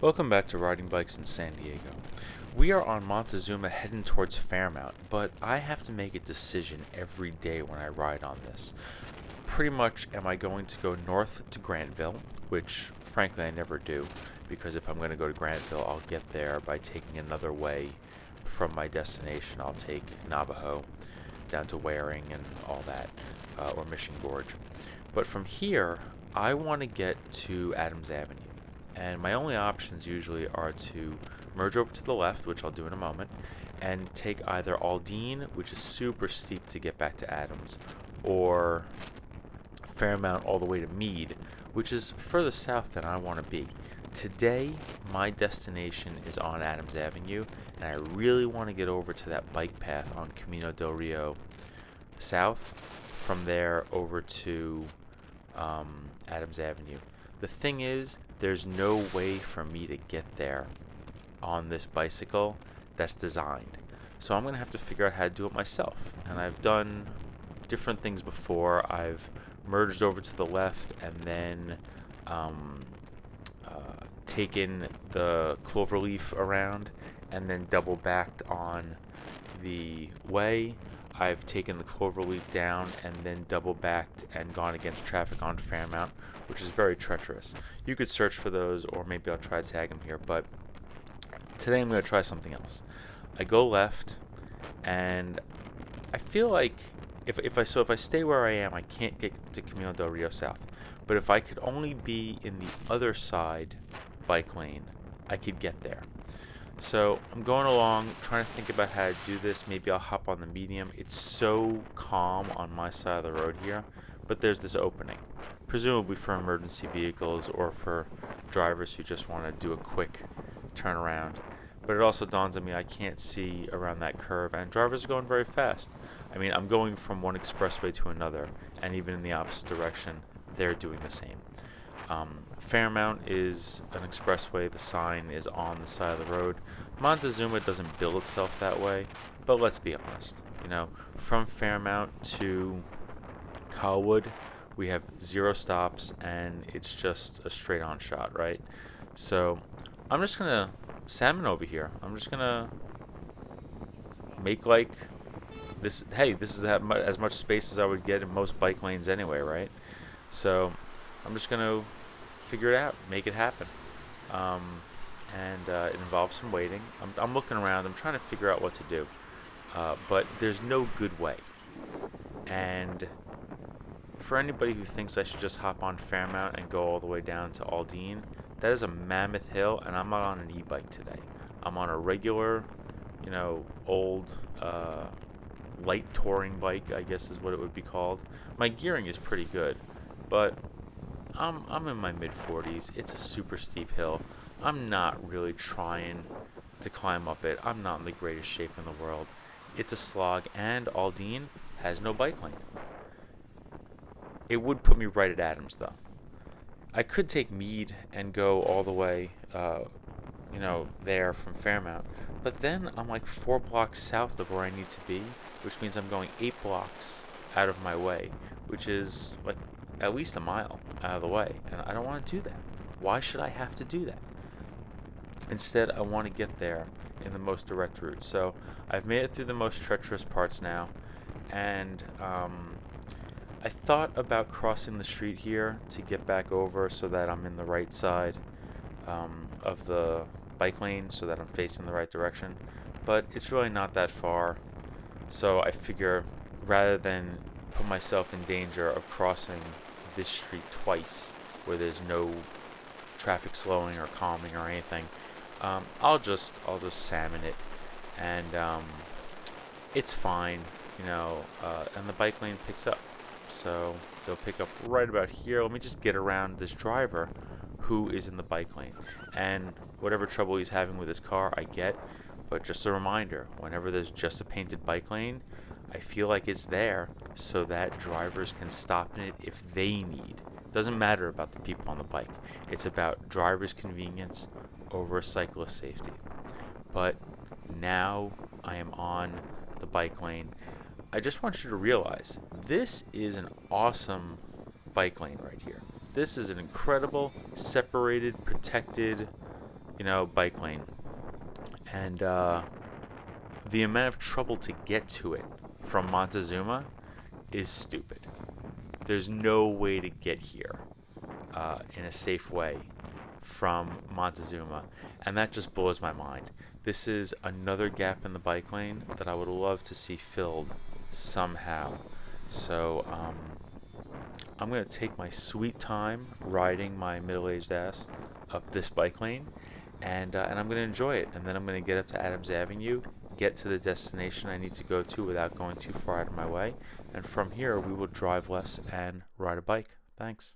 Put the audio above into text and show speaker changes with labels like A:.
A: Welcome back to Riding Bikes in San Diego. We are on Montezuma heading towards Fairmount, but I have to make a decision every day when I ride on this. Pretty much, am I going to go north to Grantville, which frankly I never do, because if I'm going to go to Grantville, I'll get there by taking another way from my destination. I'll take Navajo down to Waring and all that, or Mission Gorge. But from here, I want to get to Adams Avenue. And my only options usually are to merge over to the left, which I'll do in a moment, and take either Aldine, which is super steep to get back to Adams, or Fairmount all the way to Meade, which is further south than I want to be. Today, my destination is on Adams Avenue, and I really want to get over to that bike path on Camino del Rio South, from there over to Adams Avenue. The thing is, there's no way for me to get there on this bicycle that's designed. So I'm going to have to figure out how to do it myself. And I've done different things before. I've merged over to the left and then taken the cloverleaf around and then double backed on the way. I've taken the cloverleaf down and then double backed and gone against traffic on Fairmount, which is very treacherous. You could search for those, or maybe I'll try to tag them here, but today I'm going to try something else. I go left, and I feel like if I stay where I am, I can't get to Camino del Rio South. But if I could only be in the other side bike lane, I could get there. So I'm going along, trying to think about how to do this. Maybe I'll hop on the medium. It's so calm on my side of the road here, but there's this opening, presumably for emergency vehicles or for drivers who just want to do a quick turnaround. But it also dawns on me I can't see around that curve, and drivers are going very fast. I mean, I'm going from one expressway to another, and even in the opposite direction, they're doing the same. Fairmount is an expressway. The sign is on the side of the road. Montezuma doesn't bill itself that way, but let's be honest. From Fairmount to Colwood, we have 0 stops, and it's just a straight-on shot, right? So I'm just gonna salmon over here. I'm just gonna make like this. Hey, this is as much space as I would get in most bike lanes anyway, right? So I'm just gonna figure it out, make it happen. And it involves some waiting. I'm looking around. I'm trying to figure out what to do. But there's no good way. And for anybody who thinks I should just hop on Fairmount and go all the way down to Aldine, that is a mammoth hill, and I'm not on an e-bike today. I'm on a regular, old light touring bike, I guess is what it would be called. My gearing is pretty good, but I'm in my mid-40s. It's a super steep hill. I'm not really trying to climb up it. I'm not in the greatest shape in the world. It's a slog, and Aldine has no bike lane. It would put me right at Adams, though. I could take Meade and go all the way, there from Fairmount. But then I'm like 4 blocks south of where I need to be, which means I'm going 8 blocks out of my way, which is like at least a mile out of the way. And I don't want to do that. Why should I have to do that? Instead, I want to get there in the most direct route. So I've made it through the most treacherous parts now, and I thought about crossing the street here to get back over so that I'm in the right side of the bike lane, so that I'm facing the right direction, but it's really not that far. So I figure rather than put myself in danger of crossing this street twice where there's no traffic slowing or calming or anything, I'll just salmon it, and it's fine, and the bike lane picks up. So they'll pick up right about here. Let me just get around this driver who is in the bike lane. And whatever trouble he's having with his car, I get. But just a reminder, whenever there's just a painted bike lane, I feel like it's there so that drivers can stop in it if they need. It doesn't matter about the people on the bike. It's about driver's convenience over cyclist safety. But now I am on the bike lane. I just want you to realize this is an awesome bike lane right here. This is an incredible, separated, protected bike lane. And the amount of trouble to get to it from Montezuma is stupid. There's no way to get here in a safe way from Montezuma, and that just blows my mind. This is another gap in the bike lane that I would love to see filled somehow. So I'm going to take my sweet time riding my middle-aged ass up this bike lane, and I'm going to enjoy it. And then I'm going to get up to Adams Avenue, get to the destination I need to go to without going too far out of my way. And from here, we will drive less and ride a bike. Thanks.